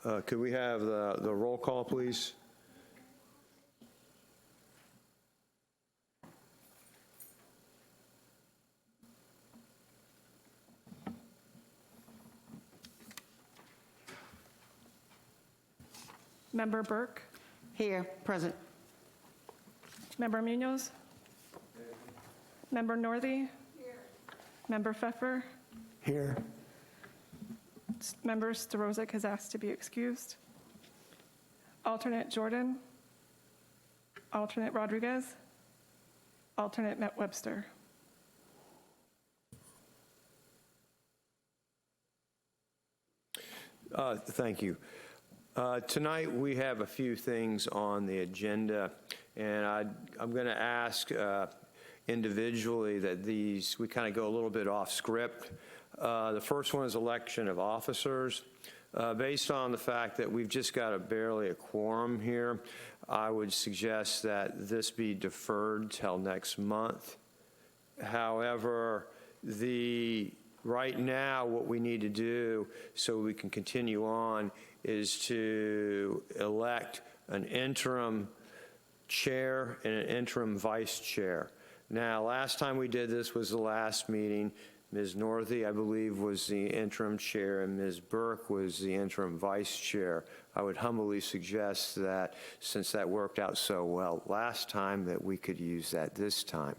Could we have the roll call, please? Member Burke? Here, present. Member Munoz? Member Northey? Here. Member Pfeffer? Here. Member Starozic has asked to be excused. Alternate Jordan? Alternate Rodriguez? Alternate Met Webster? Thank you. Tonight, we have a few things on the agenda, and I'm going to ask individually that we kind of go a little bit off script. The first one is election of officers. Based on the fact that we've just got barely a quorum here, I would suggest that this be deferred till next month. However, right now, what we need to do so we can continue on is to elect an interim chair and an interim vice chair. Now, last time we did this was the last meeting. Ms. Northey, I believe, was the interim chair, and Ms. Burke was the interim vice chair. I would humbly suggest that, since that worked out so well last time, that we could use that this time.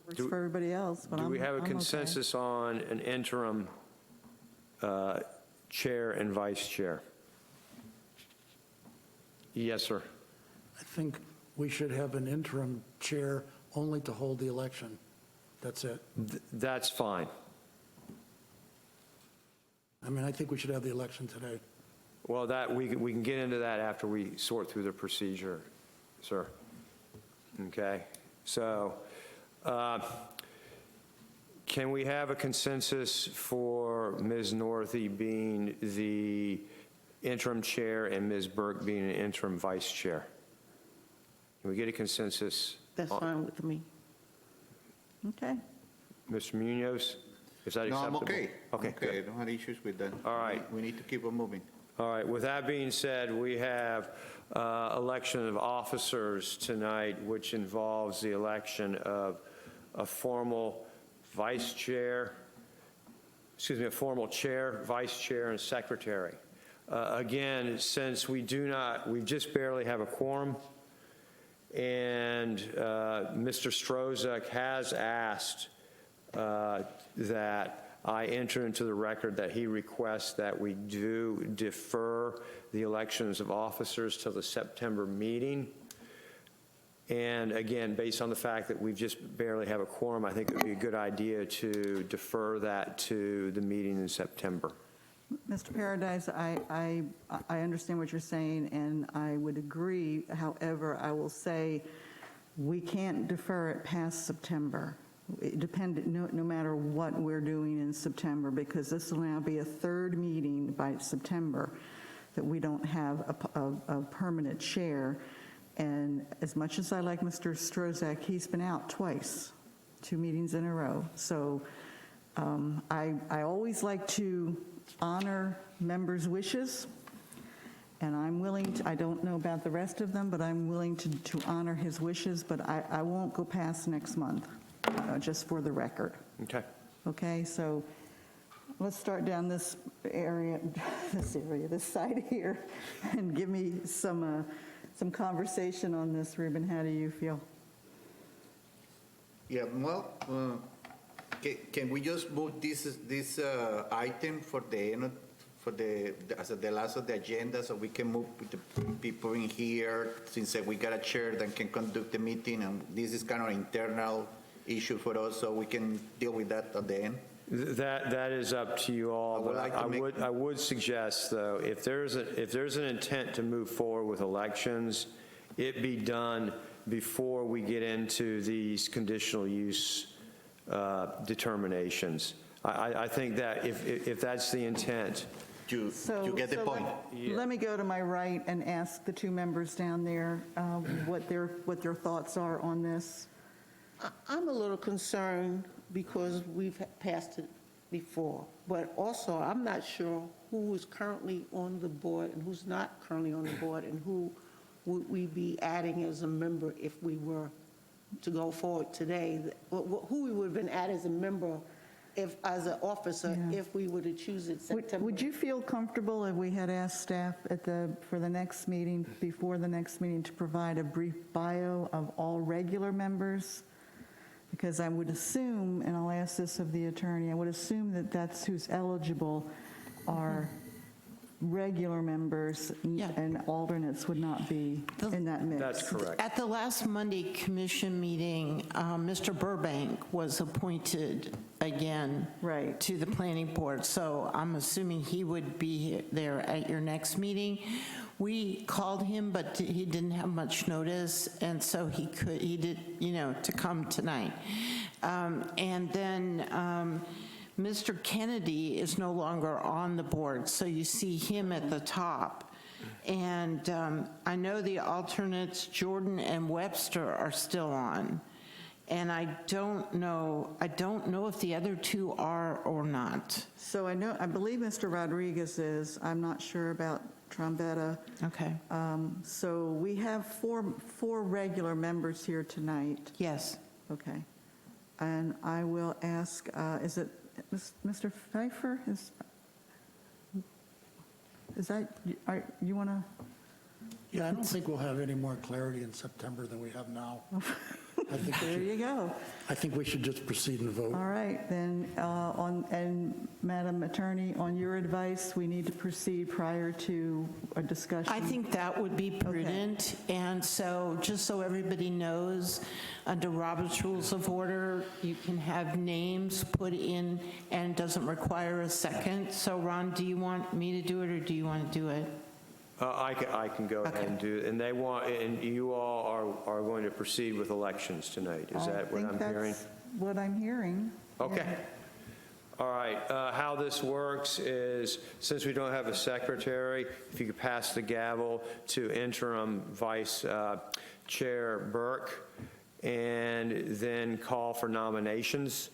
Works for everybody else, but Do we have a I'm okay. consensus on an interim chair and vice chair? Yes, sir. I think we should have an interim chair only to hold the election. That's it. That's fine. I mean, I think we should have the election today. Well, we can get into that after we sort through the procedure, sir. Okay, so can we have a consensus for Ms. Northey being the interim chair and Ms. Burke being an interim vice chair? Can we get a consensus? That's fine with me. Okay. Mr. Munoz, is that No, acceptable? I'm okay. Okay, I'm okay. I good. don't have issues with that. All right. We need to keep on moving. All right, with that being said, we have election of officers tonight, which involves the election of a formal vice chair, a formal chair, vice chair, and secretary. Again, since we just barely have a quorum, and Mr. Strozek has asked that I enter into the record that he requests that we do defer the elections of officers till the September meeting. And again, based on the fact that we just barely have a quorum, I think it would be a good idea to defer that to the meeting in September. Mr. Paradise, I understand what you're saying, and I would agree. However, I will say we can't defer it past September. No matter what we're doing in September, because this will now be a third meeting by September that we don't have a permanent chair. And as much as I like Mr. Strozek, he's been out twice, 2 meetings in a row. So I always like to honor members' wishes, and I'm willing to, I don't know about the rest of them, but I'm willing to honor his wishes, but I won't go past next month, just for the record. Okay. Okay, so let's start down this side here, and give me some conversation on this. Ruben, how do you feel? Yeah, well, can we just move this item for the end as the last of the agenda, so we can move with the people in here, since we got a chair that can conduct the meeting, and this is kind of an internal issue for us, so we can deal with that at the end? That is up to you all, but I would suggest, though, if there's an intent to move forward with elections, it be done before we get into these conditional use determinations. I think that if that's the intent. You get the point. Let me go to my right and ask the 2 members down there what their thoughts are on this. I'm a little concerned because we've passed it before. But also, I'm not sure who is currently on the board and who's not currently on the board, and who would we be adding as a member if we were to go forward today, who we would have been added as a member if, as an officer, Yeah. if we were to choose it September. Would you feel comfortable if we had asked staff for the next meeting, before the next meeting, to provide a brief bio of all regular members? Because I would assume, and I'll ask this of the attorney, I would assume that that's who's eligible are regular members, Yeah. and alternates would not be in that mix. That's correct. At the last Monday commission meeting, Mr. Burbank was appointed again Right. to the planning board, so I'm assuming he would be there at your next meeting. We called him, but he didn't have much notice, and so he did, to come tonight. And then Mr. Kennedy is no longer on the board, so you see him at the top. And I know the alternates, Jordan and Webster, are still on. And I don't know if the other two are or not. So I believe Mr. Rodriguez is, I'm not sure about Trombetta. Okay. So we have four regular members here tonight. Yes. Okay. And I will ask, is it Mr. Pfeiffer? Is that, you want to? Yeah, I don't think we'll have any more clarity in September than we have now. There you go. I think we should just proceed and vote. All right, then, and Madam Attorney, on your advice, we need to proceed prior to a discussion. I think that would be prudent. And so, just so everybody knows, under Robert's Rules of Order, you can have names put in and it doesn't require a second. So Ron, do you want me to do it or do you want to do it? I can go ahead and do it. And and you all are going to proceed with elections tonight. Is that what I'm hearing? I think that's what I'm hearing. Okay. All right. How this works is, since we don't have a secretary, if you could pass the gavel to interim Vice Chair Burke, and then call for nominations.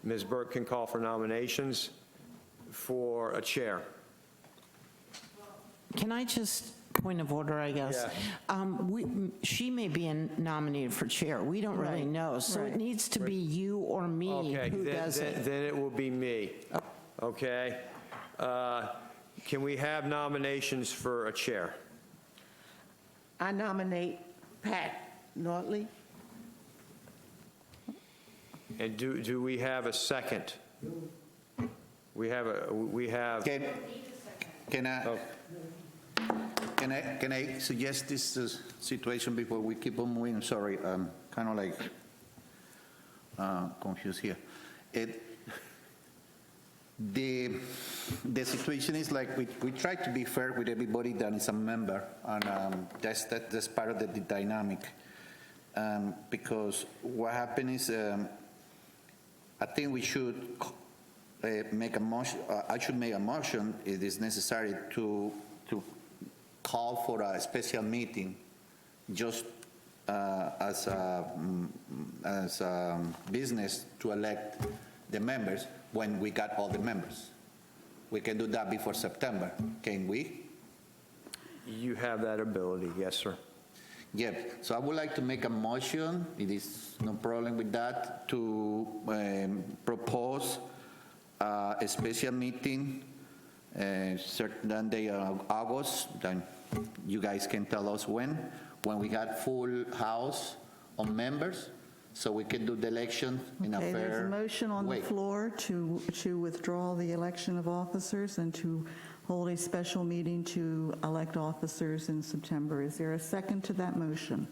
Ms. Burke can call for nominations for a chair. Can I just, point of order, I guess? She may be nominated for chair. We don't really Right, know. So it right. needs to be you or me Okay, who does it. then it will be me. Okay? Can we have nominations for a chair? I nominate Pat Notley. And do we have a second? We have, Can I suggest this situation before we keep on moving? Sorry, I'm kind of like confused here. The situation is like we try to be fair with everybody that is a member, and that's part of the dynamic. Because what happened is, I think we should make a motion. I should make a motion. It is necessary to call for a special meeting, just as a business to elect the members when we got all the members. We can do that before September, can we? you have that ability, yes, sir. Yeah, so I would like to make a motion, it is no problem with that, to propose a special meeting, certain day of August, then you guys can tell us when we got full house of members, so we can do the election in a Okay, there's a fair motion on the way. floor to withdraw the election of officers and to hold a special meeting to elect officers in September. Is there a second to that motion?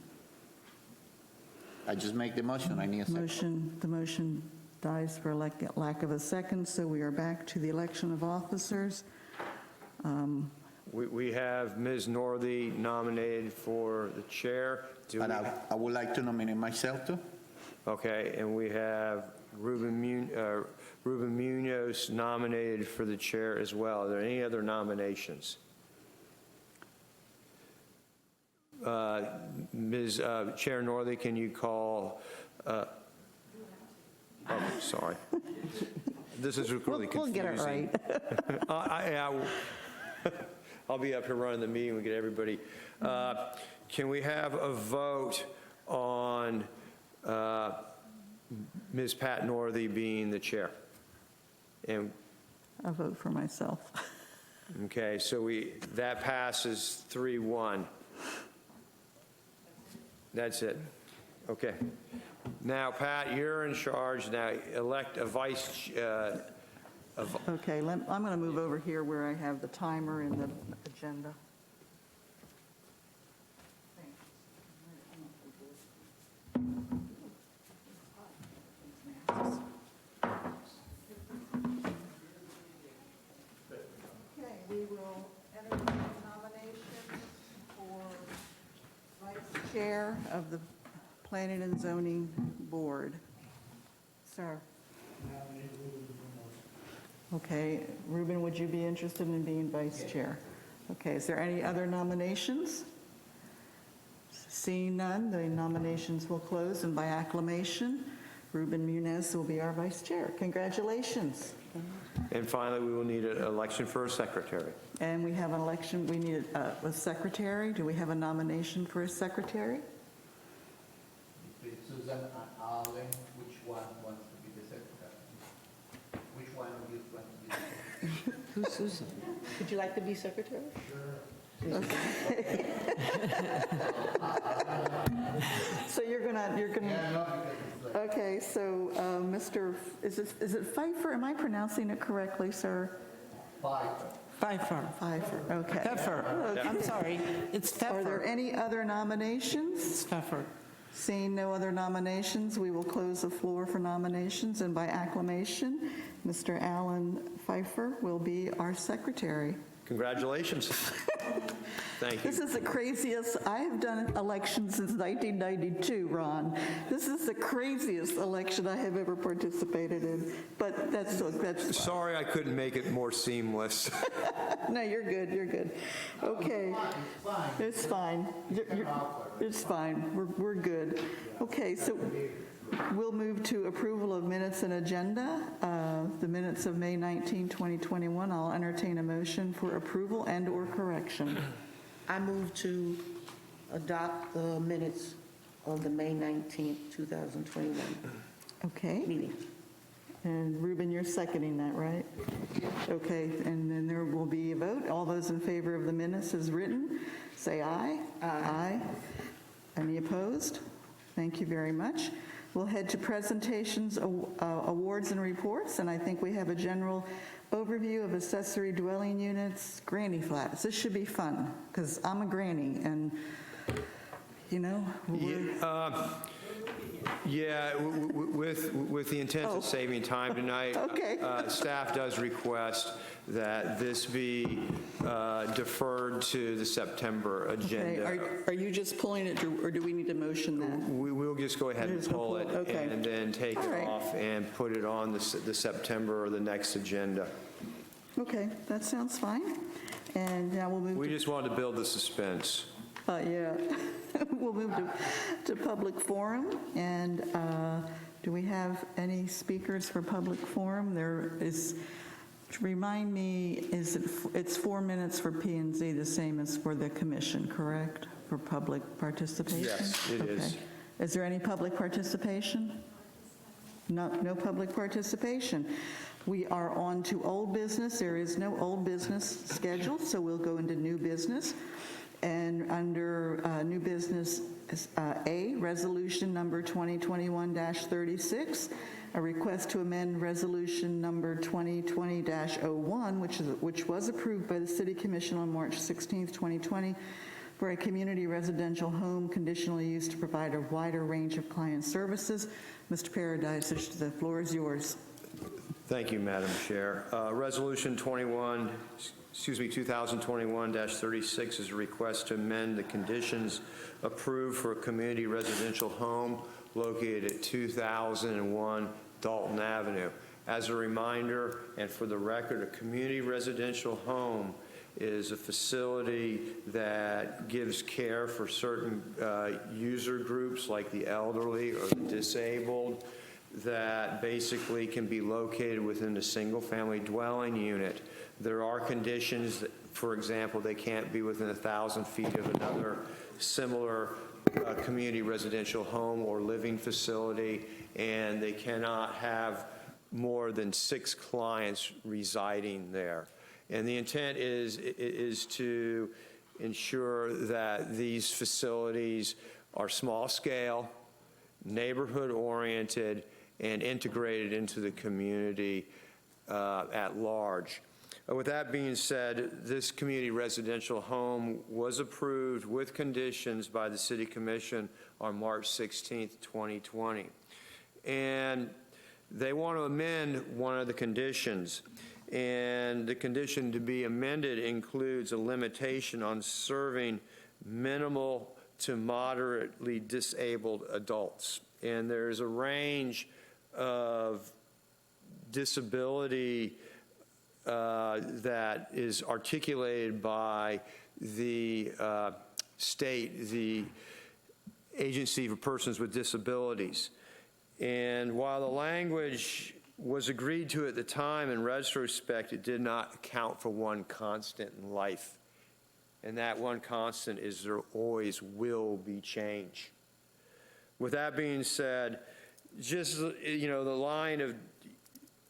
I just make the motion, I need a second. The motion dies for lack of a second, so we are back to the election of officers. We have Ms. Northey nominated for the chair. And I would like to nominate myself too. Okay, and we have Ruben Munoz nominated for the chair as well. Are there any other nominations? Ms. Chair Northey, can you call, sorry. This is really We'll confusing. get it right. I'll be up here running the meeting, we get everybody. Can we have a vote on Ms. Pat Northey being the chair? And, I vote for myself. okay, so that passes 3-1. That's it. Okay. Now, Pat, you're in charge. Now, elect a vice, Okay, I'm going to move over here where I have the timer and the agenda. Okay, we will entertain nominations for vice chair of the Planning and Zoning Board. Sir. Okay, Ruben, would you be interested in being vice chair? Okay, is there any other nominations? Seeing none, the nominations will close, and by acclamation, Ruben Munez will be our vice chair. Congratulations. and finally, we will need an election for a secretary. And we have an election, we need a secretary. Do we have a nomination for a secretary? With Susan and Allen, which one wants to be the secretary? Which one of you want to be the secretary? Who's Susan? Would you like to be secretary? So you're gonna, Yeah, no, because it's like, okay, so Mr., is it Pfeiffer? Am I pronouncing it correctly, sir? Pfeiffer. Pfeiffer, okay. Pfeffer. I'm sorry, it's Are there Pfeffer. any other nominations? It's Pfeffer. Seeing no other nominations, we will close the floor for nominations, and by acclamation, Mr. Alan Pfeiffer will be our secretary. Congratulations. Thank This you. is the craziest, I have done elections since 1992, Ron. This is the craziest election I have ever participated in, but that's Sorry I couldn't make it more seamless. no, you're good, you're good. Okay. It's fine. It's fine, we're good. Okay, so we'll move to approval of minutes and agenda. The minutes of May 19, 2021, I'll entertain a motion for approval and/or correction. I move to adopt the minutes of the May 19th, 2021 Okay, meeting. and Ruben, you're seconding that, right? Okay, and then there will be a vote. All those in favor of the minutes as written, say aye. Aye. Any opposed? Thank you very much. We'll head to presentations, awards, and reports, and I think we have a general overview of accessory dwelling units, granny flats. This should be fun, because I'm a granny, and, you know, Yeah, with the intent Oh. of saving time tonight, Okay. Staff does request that this be deferred to the September okay, agenda. are you just pulling it, or do we need to motion that? We'll just go ahead and Just pull it, pull it, okay. and then take All it right. off and put it on the September or the next agenda. Okay, that sounds fine. And now we'll move We to, just wanted to build the suspense. yeah, we'll move to public forum. And do we have any speakers for public forum? There is, remind me, it's 4 minutes for P and Z, the same as for the commission, correct? For public participation? Yes, it is. Okay. Is there any public participation? No public participation. We are on to old business. There is no old business scheduled, so we'll go into new business. And under new business A, resolution number 2021-36, a request to amend resolution number 2020-01, which was approved by the City Commission on March 16th, 2020, for a community residential home conditional use to provide a wider range of client services. Mr. Paradise, the floor is yours. Thank you, Madam Chair. Resolution 2021-36 is a request to amend the conditions approved for a community residential home located at 2001 Dalton Avenue. As a reminder, and for the record, a community residential home is a facility that gives care for certain user groups like the elderly or the disabled. that basically can be located within a single-family dwelling unit. There are conditions, that, for example, they can't be within 1,000 feet of another similar community residential home or living facility, and they cannot have more than 6 clients residing there. And the intent is to ensure that these facilities are small scale, neighborhood oriented, and integrated into the community at large. With that being said, this community residential home was approved with conditions by the City Commission on March 16th, 2020. And they want to amend one of the conditions. And the condition to be amended includes a limitation on serving minimal to moderately disabled adults. And there's a range of disability that is articulated by the state, the Agency for Persons with Disabilities. And while the language was agreed to at the time, in retrospect, it did not account for one constant in life. And that one constant is there always will be change. With that being said, just, the line of,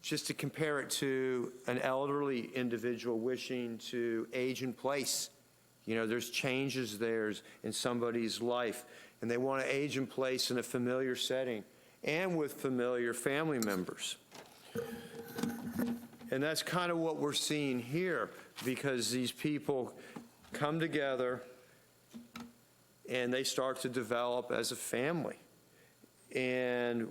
just to compare it to an elderly individual wishing to age in place. There's changes there in somebody's life, and they want to age in place in a familiar setting and with familiar family members. And that's kind of what we're seeing here, because these people come together and they start to develop as a family. And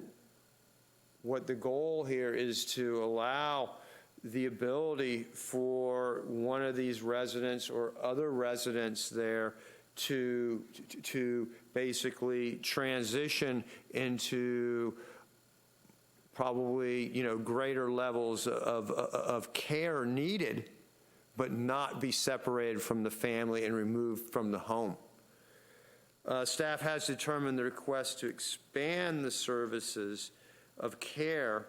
what the goal here is to allow the ability for one of these residents or other residents there to basically transition into probably, greater levels of care needed, but not be separated from the family and removed from the home. Staff has determined the request to expand the services of care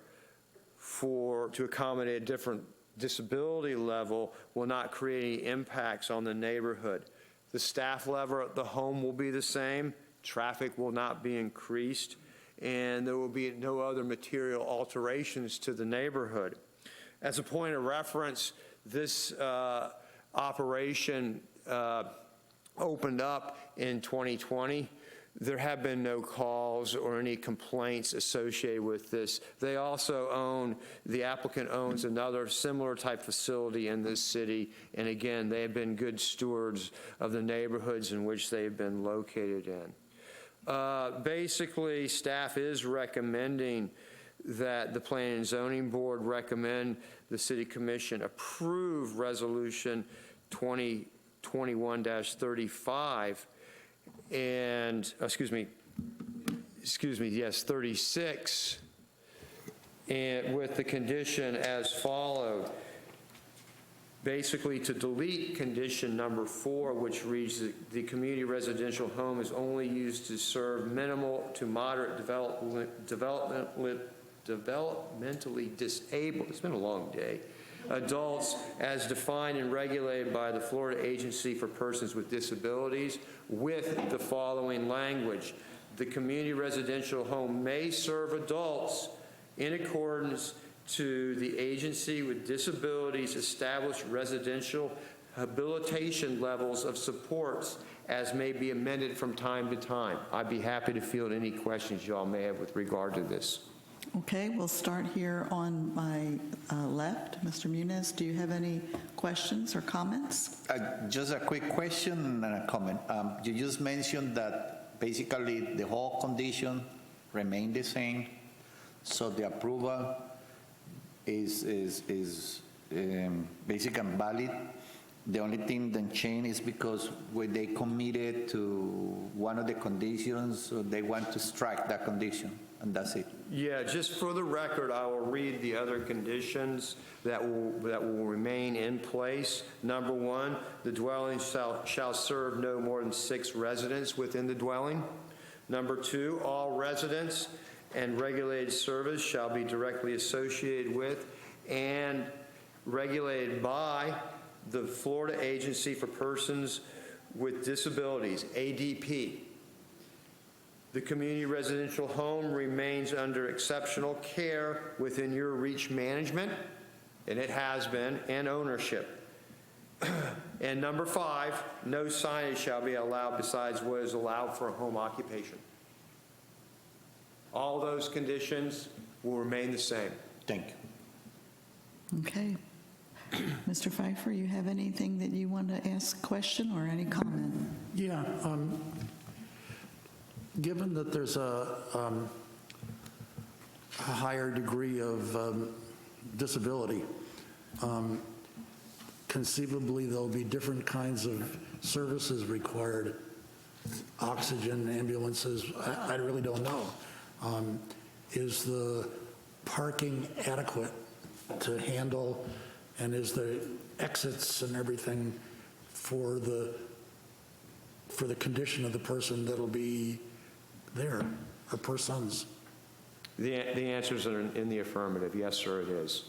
to accommodate a different disability level will not create any impacts on the neighborhood. The staff level at the home will be the same, traffic will not be increased, and there will be no other material alterations to the neighborhood. As a point of reference, this operation opened up in 2020. There have been no calls or any complaints associated with this. They also the applicant owns another similar type facility in this city, and again, they have been good stewards of the neighborhoods in which they've been located in. Basically, staff is recommending that the Planning and Zoning Board recommend the City Commission approve Resolution 2021-35 and, 36, and with the condition as followed. Basically, to delete condition number 4, which reads that the community residential home is only used to serve minimal to moderate developmentally disabled, it's been a long day, adults as defined and regulated by the Florida Agency for Persons with Disabilities, with the following language. The community residential home may serve adults in accordance to the Agency with Disabilities established residential habilitation levels of supports as may be amended from time to time. I'd be happy to field any questions y'all may have with regard to this. Okay, we'll start here on my left. Mr. Muniz, do you have any questions or comments? Just a quick question and a comment. You just mentioned that basically the whole condition remained the same, so the approval is basically valid. The only thing that changed is because when they committed to one of the conditions, so they want to strike that condition, and that's it. Yeah, just for the record, I will read the other conditions that will remain in place. Number 1, the dwelling shall serve no more than 6 residents within the dwelling. Number 2, all residents and regulated service shall be directly associated with and regulated by the Florida Agency for Persons with Disabilities, ADP. The community residential home remains under exceptional care within your reach management, and it has been, and ownership. And number 5, no signage shall be allowed besides what is allowed for a home occupation. All those conditions will remain the same. Thank you. Okay. Mr. Pfeiffer, you have anything that you want to ask a question or any comment? Yeah, given that there's a higher degree of disability, conceivably there'll be different kinds of services required, oxygen, ambulances, I really don't know. Is the parking adequate to handle, and is the exits and everything for the condition of the person that'll be there, or persons? The answers are in the affirmative. Yes, sir, it is.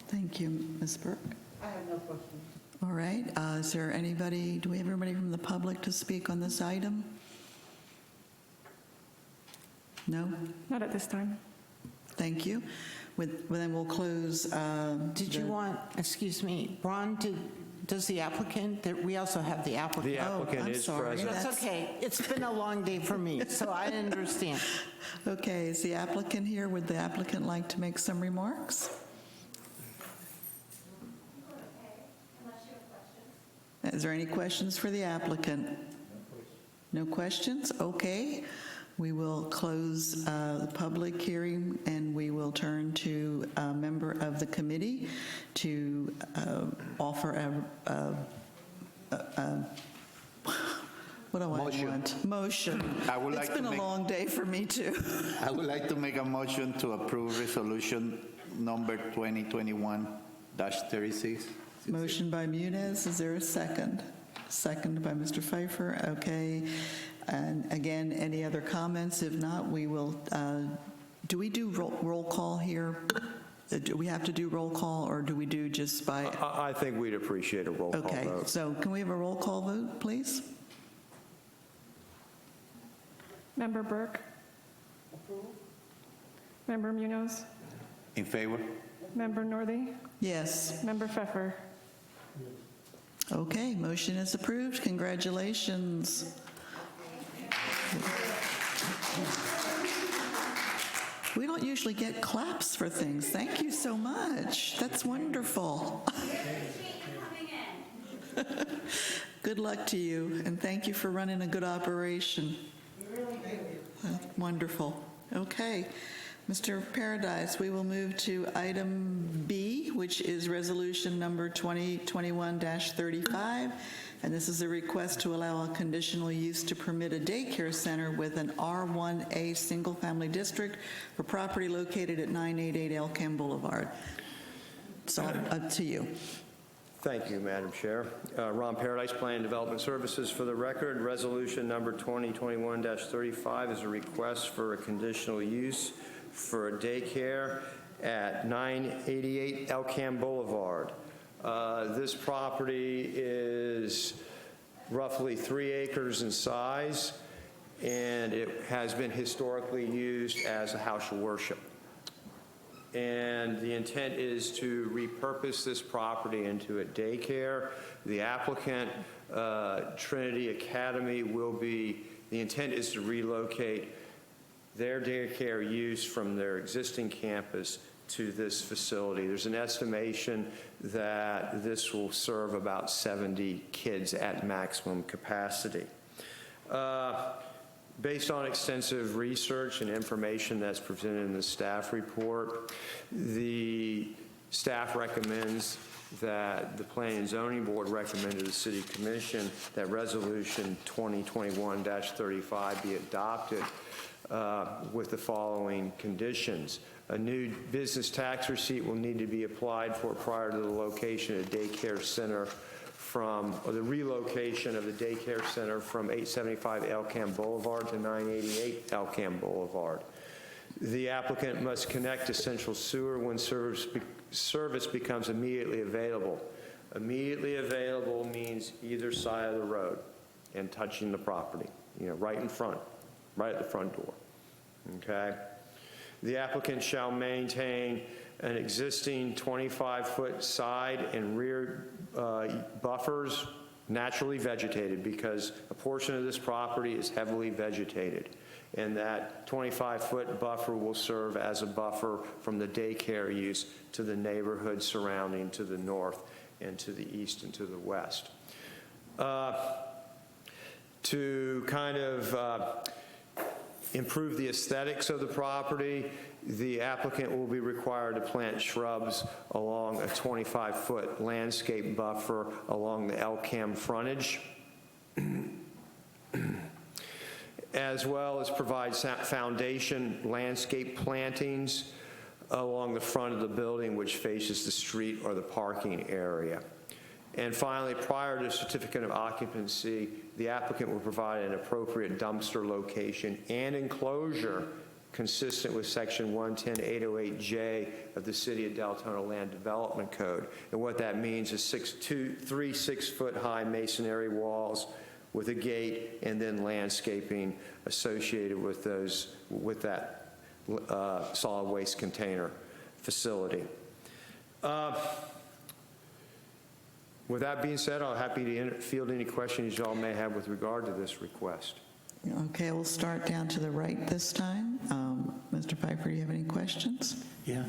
Thank you, Ms. Burke. I have no questions. All right, is there anybody, do we have anybody from the public to speak on this item? No? Not at this time. Thank you. Then we'll close. Did you want, excuse me, Ron, does the applicant, we also have the applicant. The applicant I'm is sorry. present. That's okay. It's been a long day for me, so I understand. Okay, is the applicant here? Would the applicant like to make some remarks? Is there any questions for the applicant? No questions? Okay. We will close the public hearing, and we will turn to a member of the committee to offer what do I Motion. want? Motion. I would like It's been to a make- long day for me, too. I would like to make a motion to approve resolution number 2021-36. Motion by Muniz, is there a second? Second by Mr. Pfeiffer, okay. And again, any other comments? If not, we will, do we do roll call here? Do we have to do roll call, or do we do just by? I think we'd appreciate a roll call Okay, vote. so can we have a roll call vote, please? Member Burke? Member Munoz? In favor? Member Northey? Yes. Member Pfeffer? Okay, motion is approved. Congratulations. We don't usually get claps for things. Thank you so much. That's wonderful. Good luck to you, and thank you for running a good operation. Wonderful. Okay. Mr. Paradise, we will move to item B, which is resolution number 2021-35, and this is a request to allow a conditional use to permit a daycare center with an R1A single-family district for property located at 988 Elkham Boulevard. It's all up to you. Thank you, Madam Chair. Ron Paradise, Plan and Development Services. For the record, resolution number 2021-35 is a request for a conditional use for a daycare at 988 Elkham Boulevard. This property is roughly 3 acres in size, and it has been historically used as a house of worship. And the intent is to repurpose this property into a daycare. The applicant, Trinity Academy, the intent is to relocate their daycare use from their existing campus to this facility. There's an estimation that this will serve about 70 kids at maximum capacity. Based on extensive research and information that's presented in the staff report, the staff recommends that the Planning and Zoning Board recommend to the City Commission that Resolution 2021-35 be adopted with the following conditions. A new business tax receipt will need to be applied for prior to the location of a daycare center or the relocation of the daycare center from 875 Elkham Boulevard to 988 Elkham Boulevard. The applicant must connect to central sewer when service becomes immediately available. Immediately available means either side of the road and touching the property, right in front, right at the front door, okay? The applicant shall maintain an existing 25-foot side and rear buffers, naturally vegetated, because a portion of this property is heavily vegetated. And that 25-foot buffer will serve as a buffer from the daycare use to the neighborhood surrounding to the north and to the east and to the west. To kind of improve the aesthetics of the property, the applicant will be required to plant shrubs along a 25-foot landscape buffer along the Elkham frontage, as well as provide foundation landscape plantings along the front of the building which faces the street or the parking area. And finally, prior to certificate of occupancy, the applicant will provide an appropriate dumpster location and enclosure consistent with Section 110-808J of the City of Deltona Land Development Code. And what that means is 3 6-foot-high masonry walls with a gate and then landscaping associated with that solid waste container facility. With that being said, I'm happy to field any questions y'all may have with regard to this request. Okay, we'll start down to the right this time. Mr. Piper, do you have any questions? Yeah.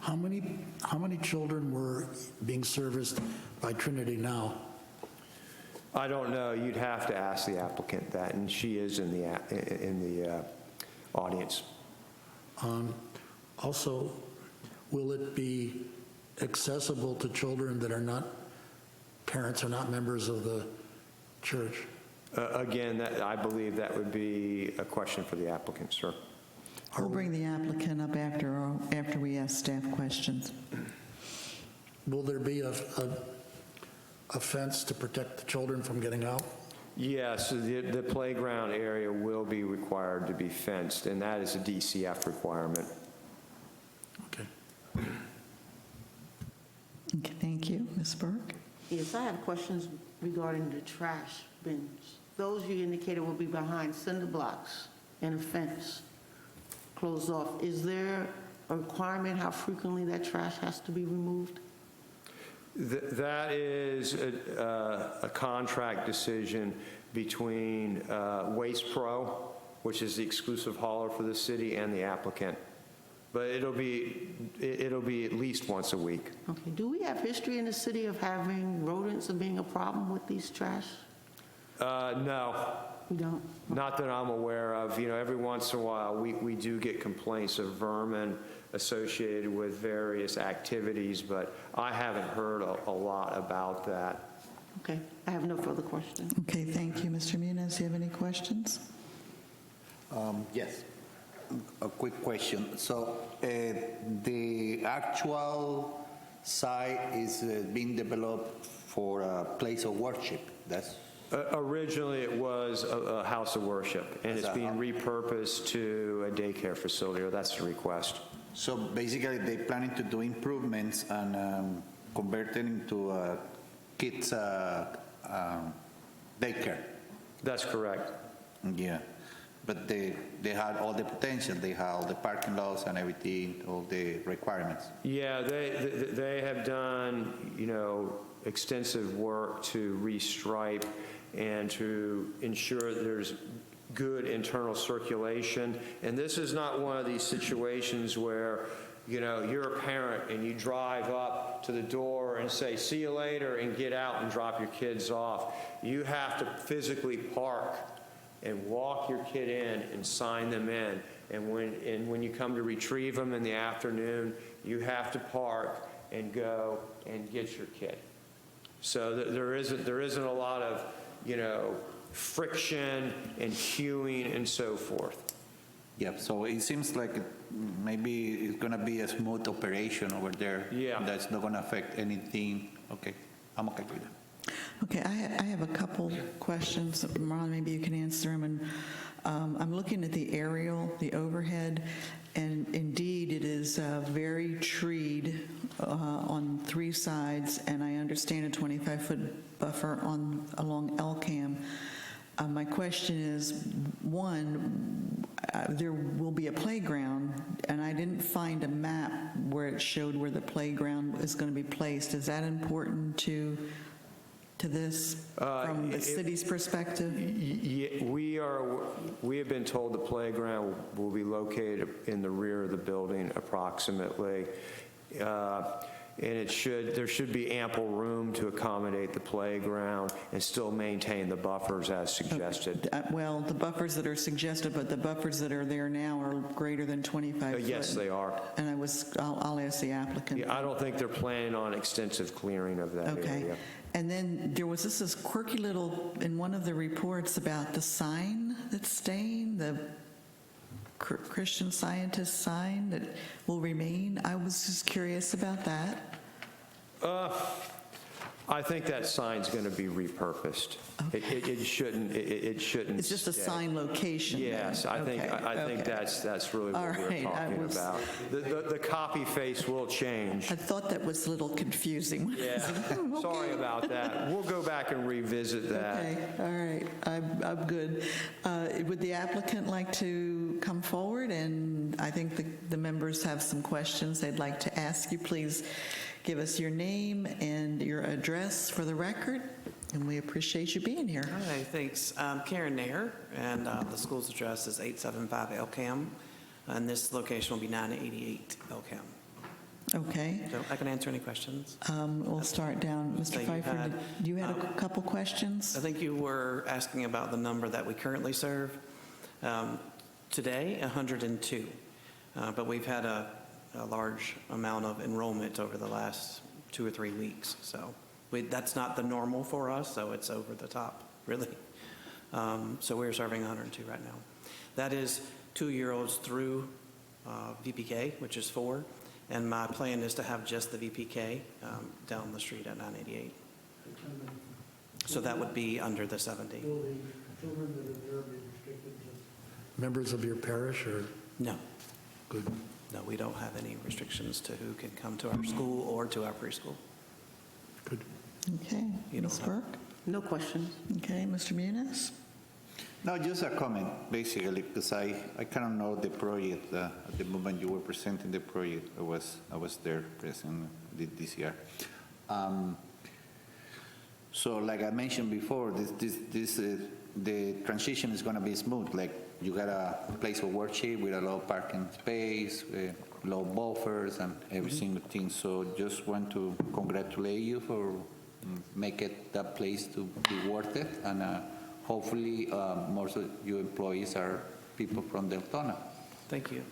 How many children were being serviced by Trinity now? I don't know. You'd have to ask the applicant that, and she is in the audience. Also, will it be accessible to children that are not, parents are not members of the church? Again, I believe that would be a question for the applicant, sir. We'll bring the applicant up after we ask staff questions. Will there be a fence to protect the children from getting out? Yes, the playground area will be required to be fenced, and that is a DCF requirement. Okay. Okay, thank you. Ms. Burke? Yes, I have questions regarding the trash bins. Those you indicated will be behind cinder blocks and a fence closed off. Is there a requirement how frequently that trash has to be removed? That is a contract decision between Waste Pro, which is the exclusive hauler for the city, and the applicant. But it'll be at least once a week. Okay. Do we have history in the city of having rodents or being a problem with these trash? No. We don't? Not that I'm aware of. Every once in a while, we do get complaints of vermin associated with various activities, but I haven't heard a lot about that. Okay. I have no further questions. Okay, thank you. Mr. Muniz, do you have any questions? Yes, a quick question. So the actual site is being developed for a place of worship. That's Originally, it was a house of worship, and it's being repurposed to a daycare facility, or that's the request. so basically they're planning to do improvements and convert it into a kids daycare. That's correct. Yeah, but they had all the potential. They had all the parking lots and everything, all the requirements. Yeah, they have done, extensive work to restripe and to ensure that there's good internal circulation. And this is not one of these situations where, you're a parent and you drive up to the door and say, see you later, and get out and drop your kids off. You have to physically park and walk your kid in and sign them in. And when you come to retrieve them in the afternoon, you have to park and go and get your kid. So there isn't a lot of, friction and queuing and so forth. Yeah, so it seems like maybe it's going to be a smooth operation over there. Yeah. That's not going to affect anything. Okay, I'm okay with that. Okay, I have a couple questions. Marlon, maybe you can answer them. And I'm looking at the aerial, the overhead, and indeed it is very treed on 3 sides, and I understand a 25-foot buffer along Elkham. My question is, one, there will be a playground, and I didn't find a map where it showed where the playground is going to be placed. Is that important to this from the city's perspective? We have been told the playground will be located in the rear of the building approximately. And there should be ample room to accommodate the playground and still maintain the buffers as suggested. Well, the buffers that are suggested, but the buffers that are there now are greater than 25 foot. Yes, they are. And I'll ask the applicant. Yeah, I don't think they're planning on extensive clearing of that Okay. area. And then there was this quirky little, in one of the reports about the sign that's staying, the Christian Scientist sign that will remain. I was just curious about that. I think that sign's going to be repurposed. It shouldn't. It's just a stay. sign location. then. Yes, I think Okay. that's really All what we're right, I talking was- about. The copy face will change. I thought that was a little confusing. Yeah, sorry about that. We'll go back and revisit that. Okay, all right, I'm good. Would the applicant like to come forward? And I think the members have some questions they'd like to ask you. Please give us your name and your address for the record, and we appreciate you being here. Hi, thanks. Karen Nair, and the school's address is 875 Elkham, and this location will be 988 Elkham. Okay, So I can answer any questions. we'll start down. So Mr. you Pfeiffer, had, you had a couple questions? I think you were asking about the number that we currently serve. Today, 102, but we've had a large amount of enrollment over the last 2 or 3 weeks. So that's not the normal for us, so it's over the top, really. So we're serving 102 right now. That is 2-year-olds through VPK, which is 4. And my plan is to have just the VPK down the street at 988. So that would be under the 70. Will the children that are there be restricted to members of your parish, or? No, Good. no, we don't have any restrictions to who can come to our school or to our preschool. Good. Okay, You Ms. don't have- Burke? No questions. Okay, Mr. Muniz? No, just a comment, basically, because I kind of know the project. At the moment you were presenting the project, I was there presenting the DCR. So like I mentioned before, the transition is going to be smooth. Like you got a place of worship with a low parking space, low buffers, and every single thing. So just want to congratulate you for make it that place to be worth it, and hopefully most of your employees are people from Deltona. Thank you.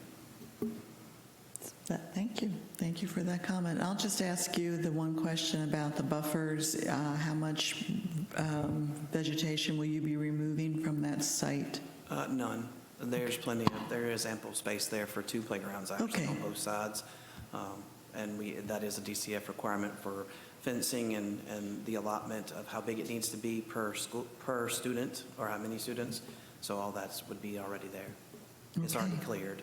Thank you. Thank you for that comment. I'll just ask you the one question about the buffers. How much vegetation will you be removing from that site? None. There is ample space there for 2 playgrounds actually Okay. on both sides. And that is a DCF requirement for fencing and the allotment of how big it needs to be per student, or how many students. So all that would be already there. It's already cleared.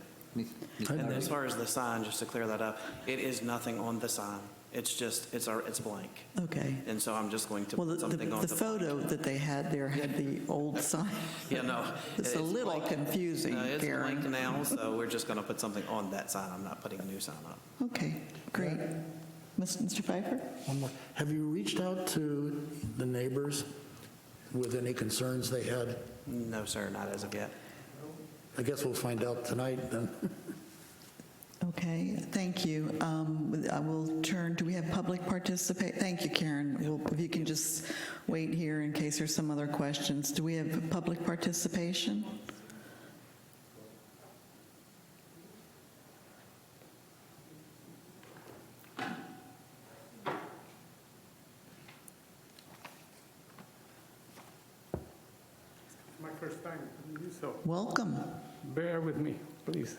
And as far as the sign, just to clear that up, it is nothing on the sign. It's just, it's blank. Okay. And so I'm just going to Well, put something on the photo that they had there had the old sign. Yeah, no. It's a little blank. confusing, It's blank Karen. now, so we're just going to put something on that sign. I'm not putting a new sign up. Okay, great. Mr. Pfeiffer? One more. Have you reached out to the neighbors with any concerns they had? No, sir, not as of yet. I guess we'll find out tonight then. Okay, thank you. I will turn, do we have public participate? Thank you, Karen. If you can just wait here in case there's some other questions. Do we have public participation? My first time, so Welcome. bear with me, please.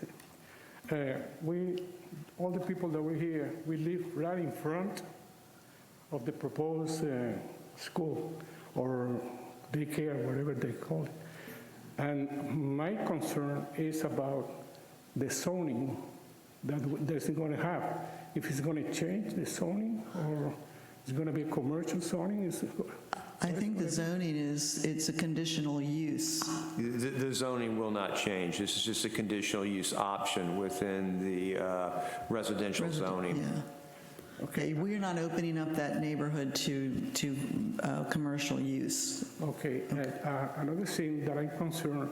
All the people that were here, we live right in front of the proposed school or daycare, whatever they call it. And my concern is about the zoning that there's going to have. If it's going to change the zoning, or it's going to be commercial zoning? I think the zoning it's a conditional use. The zoning will not change. This is just a conditional use option within the residential zoning. Yeah. Okay, we're not opening up that neighborhood to commercial use. Okay, another thing that I'm concerned,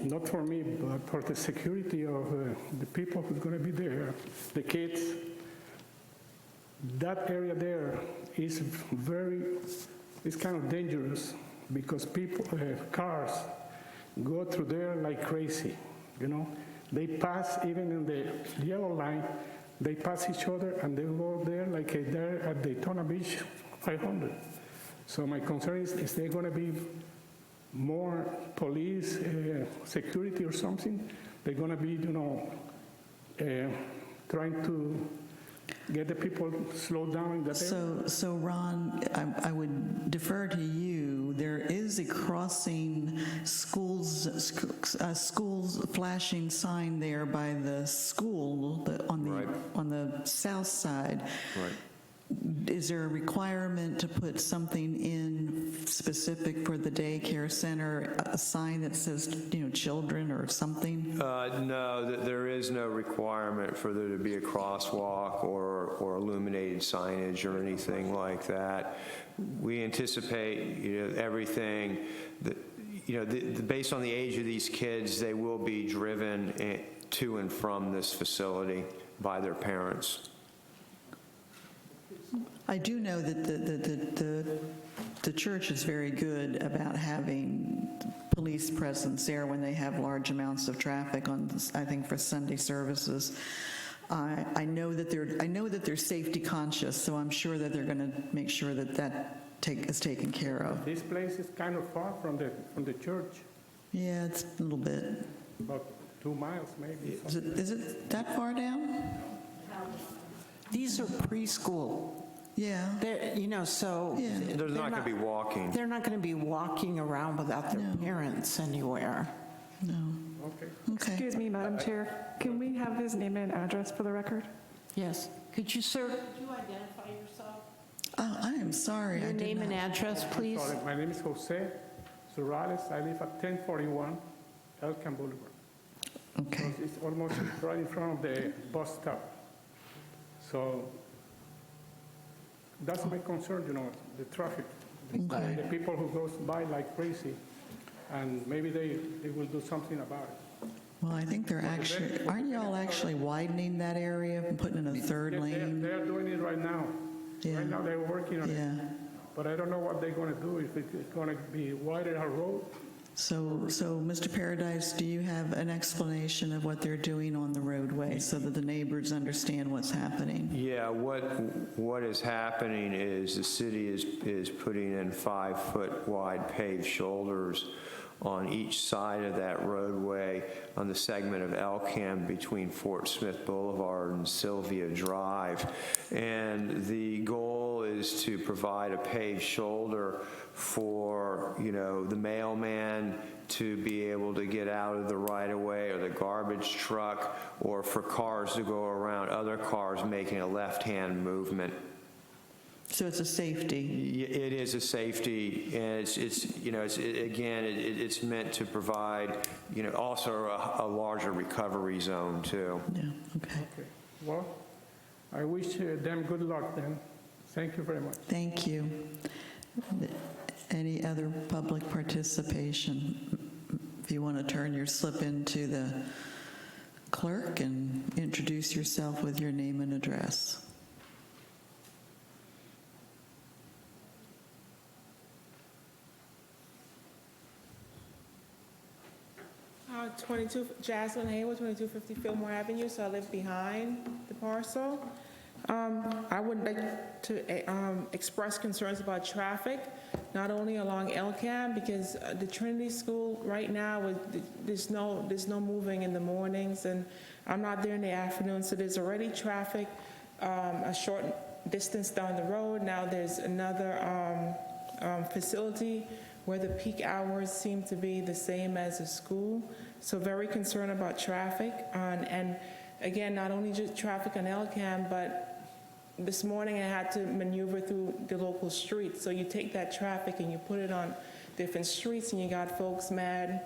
not for me, but for the security of the people who's going to be there, the kids. That area there is it's kind of dangerous because people, cars go through there like crazy, you know? They pass, even in the yellow line, they pass each other and they go there like they're at Daytona Beach 500. So my concern is there going to be more police security or something? They're going to be, you know, trying to get the people slowed down in that area? So Ron, I would defer to you. There is a crossing schools flashing sign there by the school on the south side. Right. Is there a requirement to put something in specific for the daycare center, a sign that says, you know, children or something? No, there is no requirement for there to be a crosswalk or illuminated signage or anything like that. We anticipate, you know, everything that, you know, based on the age of these kids, they will be driven to and from this facility by their parents. I do know that the church is very good about having police presence there when they have large amounts of traffic on, I think, for Sunday services. I know that they're safety conscious, so I'm sure that they're going to make sure that is taken care of. This place is kind of far from the church, Yeah, it's a little bit. about 2 miles maybe. Is it that far down? These are preschool. Yeah. They're, you know, so. Yeah. They're not going to be walking. They're not going to be walking around without their No. parents anywhere. No. Okay. Okay. Excuse me, Madam Chair, can we have his name and address for the record? Yes. Could you, sir, could you identify yourself? Oh, I am sorry. Your I did name and not. address, please? Sorry, my name is Jose Zorales. I live at 1041 Elkham Boulevard. Okay. It's almost right in front of the bus stop. So that's my concern, you know, the traffic. Okay. The people who goes by like crazy, and maybe they will do something about it. Well, I think they're actually, aren't y'all actually widening that area and putting in a third lane? They're doing it right now. Yeah. Right now, they're working on it. Yeah. But I don't know what they're going to do, if it's going to be wider our road. So, Mr. Paradise, do you have an explanation of what they're doing on the roadway so that the neighbors understand what's happening? Yeah, what is happening is the city is putting in 5-foot wide paved shoulders on each side of that roadway on the segment of Elkham between Fort Smith Boulevard and Sylvia Drive. And the goal is to provide a paved shoulder for, you know, the mailman to be able to get out of the right-of-way, or the garbage truck, or for cars to go around other cars making a left-hand movement. So it's a safety. It is a safety, and it's you know, it's meant to provide, you know, also a larger recovery zone too. Yeah, okay. Okay. Well, I wish them good luck then. Thank you very much. Thank you. Any other public participation? If you want to turn your slip into the clerk and introduce yourself with your name and address. 22 Jasmine Hayward, 2250 Fillmore Avenue, so I live behind the parcel. I would like to express concerns about traffic, not only along Elkham, because the Trinity School right now, there's no moving in the mornings, and I'm not there in the afternoon, so there's already traffic a short distance down the road, now there's another facility where the peak hours seem to be the same as a school. So very concerned about traffic. And again, not only just traffic on Elkham, but this morning I had to maneuver through the local streets. So you take that traffic and you put it on different streets, and you got folks mad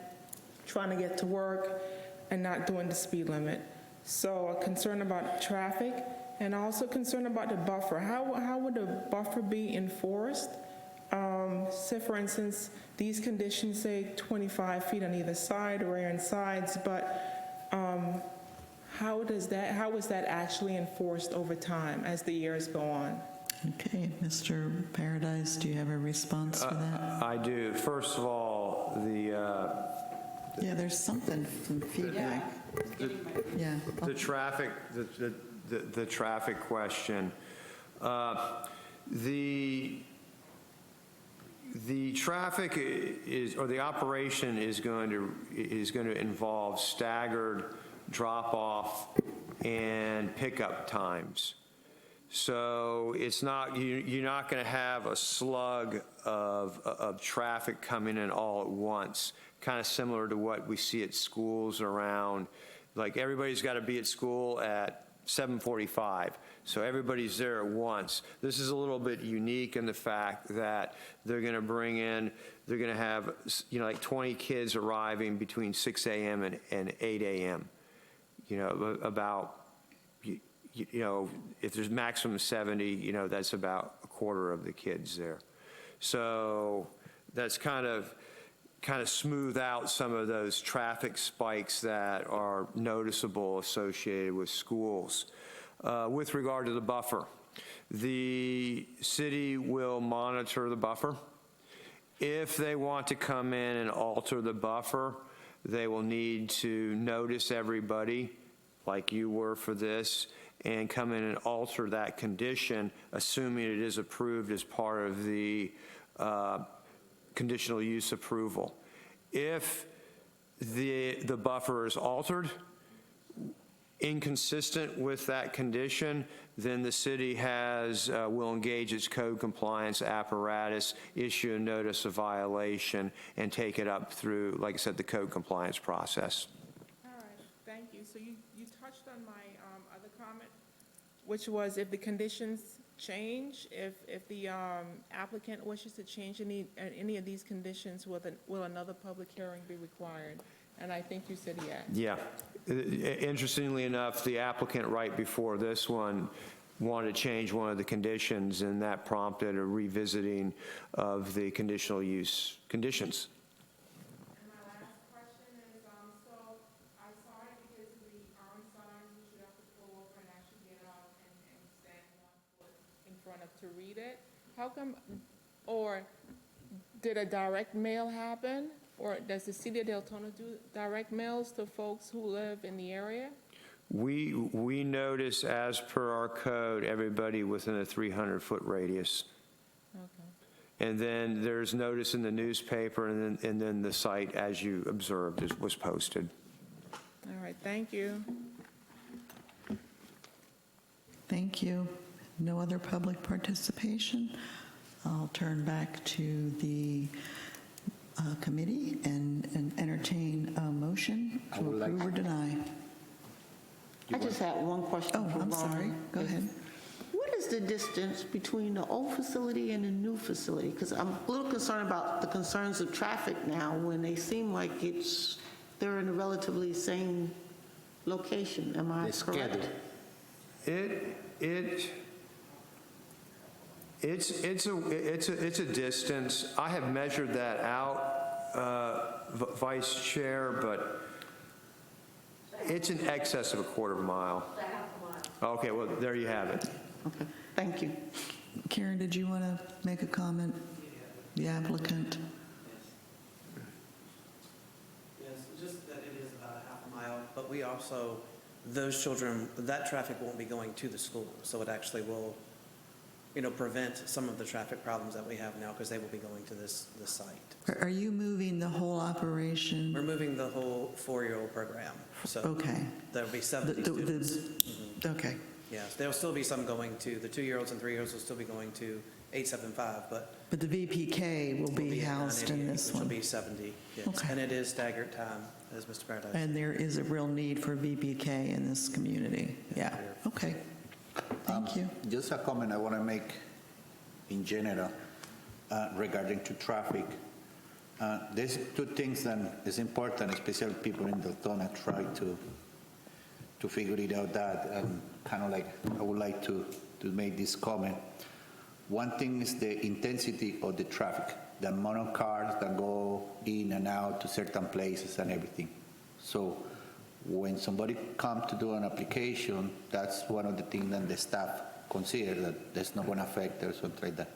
trying to get to work and not doing the speed limit. So a concern about traffic, and also concerned about the buffer. How would the buffer be enforced? Say, for instance, these conditions say 25 feet on either side or rear and sides, but how is that actually enforced over time as the years go on? Okay, Mr. Paradise, do you have a response to that? I do. First of all, Yeah, there's something, some feedback. Yeah. the traffic, the traffic question. The traffic is, or the operation is going to involve staggered drop-off and pickup times. So it's not, you're not going to have a slug of traffic coming in all at once, kind of similar to what we see at schools around, like everybody's got to be at school at 7:45, so everybody's there at once. This is a little bit unique in the fact that they're going to have, like 20 kids arriving between 6 a.m. and 8 a.m. About, if there's maximum 70, that's about a quarter of the kids there. So that's kind of smooth out some of those traffic spikes that are noticeable associated with schools. With regard to the buffer, the city will monitor the buffer. If they want to come in and alter the buffer, they will need to notice everybody, like you were for this, and come in and alter that condition, assuming it is approved as part of the conditional use approval. If the buffer is altered, inconsistent with that condition, then the city will engage its code compliance apparatus, issue a notice of violation, and take it up through, like I said, the code compliance process. All right, thank you. So you touched on my other comment, which was if the conditions change, if the applicant wishes to change any of these conditions, will another public hearing be required? And I think you said yes. Yeah. Interestingly enough, the applicant right before this one wanted to change one of the conditions, and that prompted a revisiting of the conditional use conditions. And my last question is, so I saw it because of the arm signs, you should have to pull over and actually get out and stand 1 foot in front of to read it. How come, or did a direct mail happen? Or does the city of Deltona do direct mails to folks who live in the area? We notice, as per our code, everybody within a 300-foot radius. Okay. And then there's notice in the newspaper, and then the site, as you observed, was posted. All right, thank you. Thank you. No other public participation. I'll turn back to the committee and entertain a motion to approve or deny. I just had one question Oh, for I'm Ron. sorry. Go ahead. What is the distance between the old facility and the new facility? Because I'm a little concerned about the concerns of traffic now when they seem like they're in a relatively same location. Am I correct? It's a distance. I have measured that out, Vice Chair, but it's in excess of a quarter of a mile. Okay, well, there you have it. Okay, thank you. Karen, did you want to make a comment? The applicant? Yes, just that it is about a half a mile, but we also, those children, that traffic won't be going to the school, so it actually will, prevent some of the traffic problems that we have now, because they will be going to this site. Are you moving the whole operation? We're moving the whole four-year-old program, so Okay. there'll be 70 students. Okay. Yes, there'll still be some going to, the 2-year-olds and 3-year-olds will still be going to 875, but But the VPK will be at housed in 988, this which will one. be 70, yes. Okay. And it is staggered time, as Mr. Paradise said. And there is a real need for VPK in this community. Yeah, okay. Thank you. Just a comment I want to make in general regarding to traffic. There's two things that is important, especially people in Deltona try to figure it out that, and kind of like, I would like to make this comment. One thing is the intensity of the traffic, the amount of cars that go in and out to certain places and everything. So when somebody comes to do an application, that's one of the things that the staff consider, that that's not going to affect or something like that.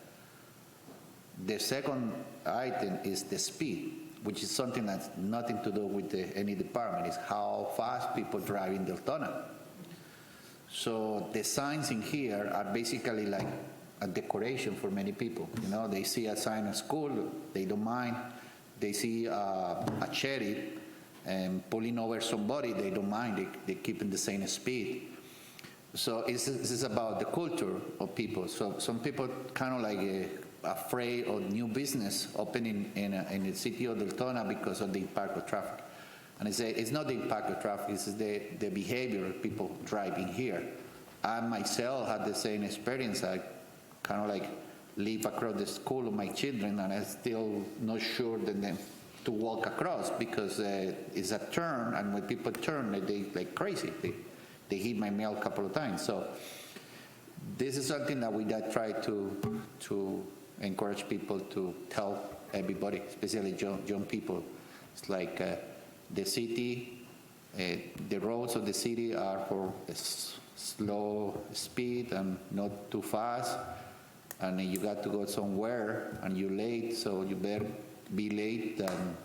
The second item is the speed, which is something that's nothing to do with any department. It's how fast people drive in Deltona. So the signs in here are basically like a decoration for many people. You know, they see a sign at school, they don't mind. They see a sheriff and pulling over somebody, they don't mind. They keep in the same speed. So this is about the culture of people. So some people kind of like afraid of new business opening in the city of Deltona because of the impact of traffic. And I say it's not the impact of traffic, it's the behavior of people driving here. I myself had the same experience. I kind of like live across the school of my children, and I'm still not sure that to walk across because it's a turn, and when people turn, they like crazy. They hit my mail a couple of times. So this is something that we try to encourage people to tell everybody, especially young people. It's like the city, the roads of the city are for slow speed and not too fast. And you got to go somewhere and you're late, so you better be late than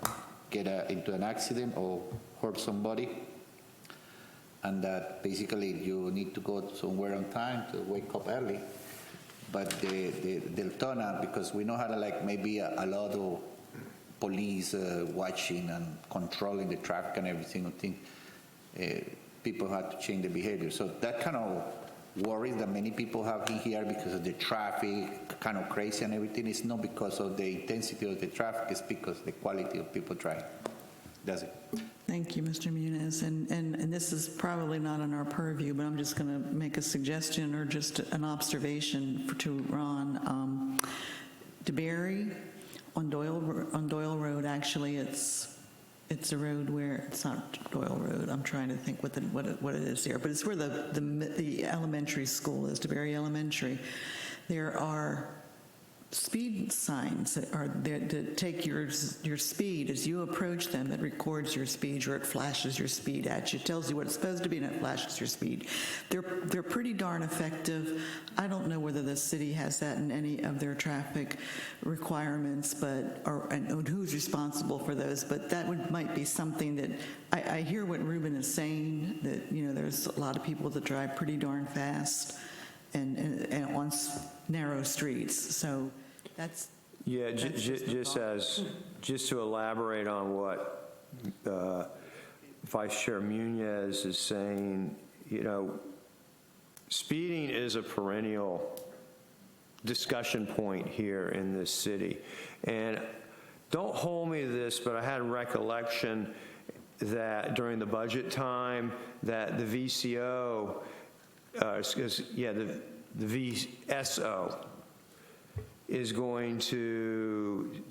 get into an accident or hurt somebody. And that basically you need to go somewhere on time to wake up early. But the Deltona, because we know how to like maybe a lot of police watching and controlling the traffic and everything, I think people have to change the behavior. So that kind of worries that many people have in here because of the traffic, kind of crazy and everything. It's not because of the intensity of the traffic, it's because the quality of people driving. That's it. Thank you, Mr. Muniz. And this is probably not in our purview, but I'm just going to make a suggestion or just an observation to Ron. DeBerry on Doyle Road, actually, it's a road where, it's not Doyle Road, I'm trying to think what it is here, but it's where the elementary school is, DeBerry Elementary. There are speed signs that are there to take your speed as you approach them. It records your speed, or it flashes your speed at you. It tells you what it's supposed to be, and it flashes your speed. They're pretty darn effective. I don't know whether the city has that in any of their traffic requirements, and who's responsible for those. But that might be something that I hear what Ruben is saying, that there's a lot of people that drive pretty darn fast and on narrow streets. So that's just to elaborate on what Vice Chair Muniz is saying, speeding is a perennial discussion point here in this city. And don't hold me to this, but I had a recollection that during the budget time that the VCO, the VSO is going to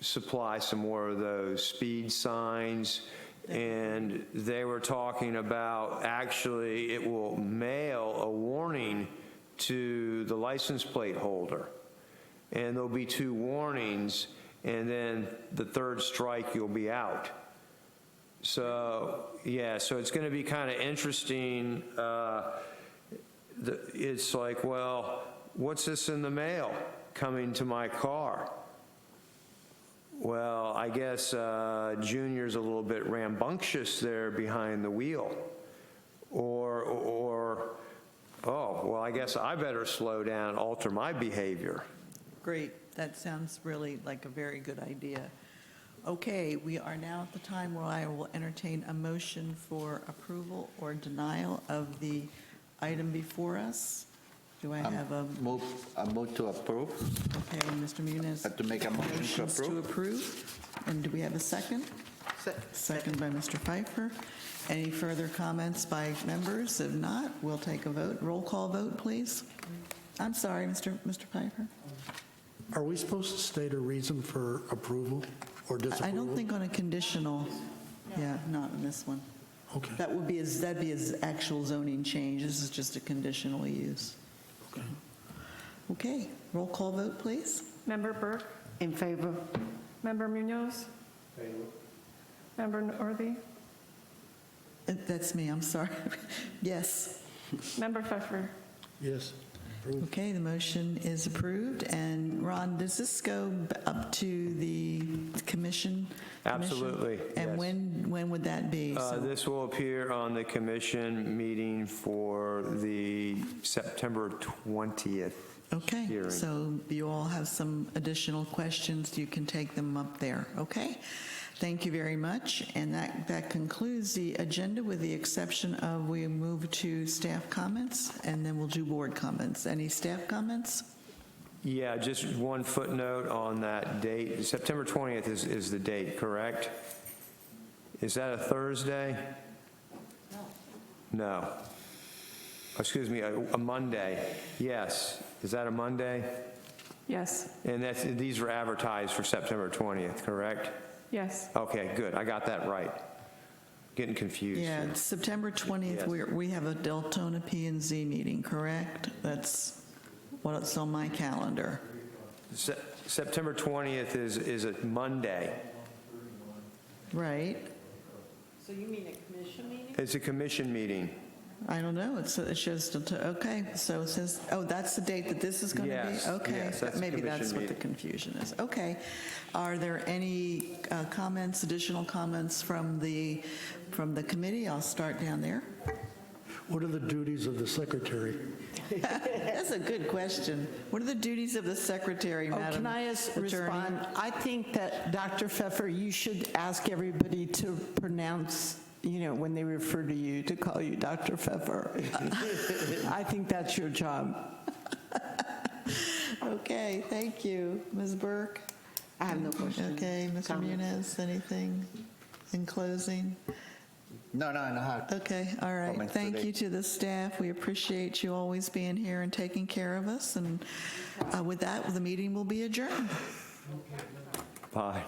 supply some more of those speed signs, and they were talking about actually it will mail a warning to the license plate holder, and there'll be 2 warnings, and then the 3rd strike you'll be out. So so it's going to be kind of interesting. It's like, well, what's this in the mail coming to my car? Well, I guess Junior's a little bit rambunctious there behind the wheel. Or, oh, well, I guess I better slow down and alter my behavior. great. That sounds really like a very good idea. Okay, we are now at the time where I will entertain a motion for approval or denial of the item before us? Do I have a, I move to approve, okay, Mr. Muniz? to make a motion to Motions to approve. approve. And do we have a second? Second by Mr. Pfeiffer. Any further comments by members? If not, we'll take a vote. Roll call vote, please. I'm sorry, Mr. Pfeiffer. Are we supposed to state a reason for approval or disapproval? I don't think on a conditional, yeah, not in this one. Okay. That'd be as actual zoning change. This is just a conditional use. Okay. Okay, roll call vote, please. Member Burke? In favor? Member Munoz? Member Northy? That's me, I'm sorry. Yes. Member Pfeffer? Yes. Approved. Okay, the motion is approved. And Ron, does this go up to the commission? Absolutely, And yes. when would that be? So- This will appear on the commission meeting for the September 20th Okay, hearing. so you all have some additional questions, you can take them up there, okay? Thank you very much, and that concludes the agenda with the exception of we move to staff comments, and then we'll do board comments. Any staff comments? Yeah, just one footnote on that date. September 20th is the date, correct? Is that a Thursday? No. Excuse me, a Monday. Yes. Is that a Monday? Yes. And these were advertised for September 20th, correct? Yes. Okay, good. I got that right. Getting confused. Yeah, here. it's September 20th, Yes. we have a Deltona P&Z meeting, correct? That's what's on my calendar. September 20th is a Monday. Right? So you mean a commission meeting? It's a commission meeting. I don't know, it shows, okay, so it says, oh, that's the date that this is going to be? Yes, Okay, yes, that's the maybe that's commission what the meeting. confusion is. Okay. Are there any comments, additional comments from the committee? I'll start down there. What are the duties of the secretary? That's a good question. What are the duties of the secretary, Oh, Madam can I Attorney? respond? I think that, Dr. Pfeffer, you should ask everybody to pronounce, when they refer to you, to call you Dr. Pfeffer. I think that's your job. Okay, thank you. Ms. Burke? I have no questions. Okay, Mr. Comments. Muniz, anything in closing? No, I know how. Okay, all right. Comments Thank today. you to the staff. We appreciate you always being here and taking care of us. And with that, the meeting will be adjourned. Bye.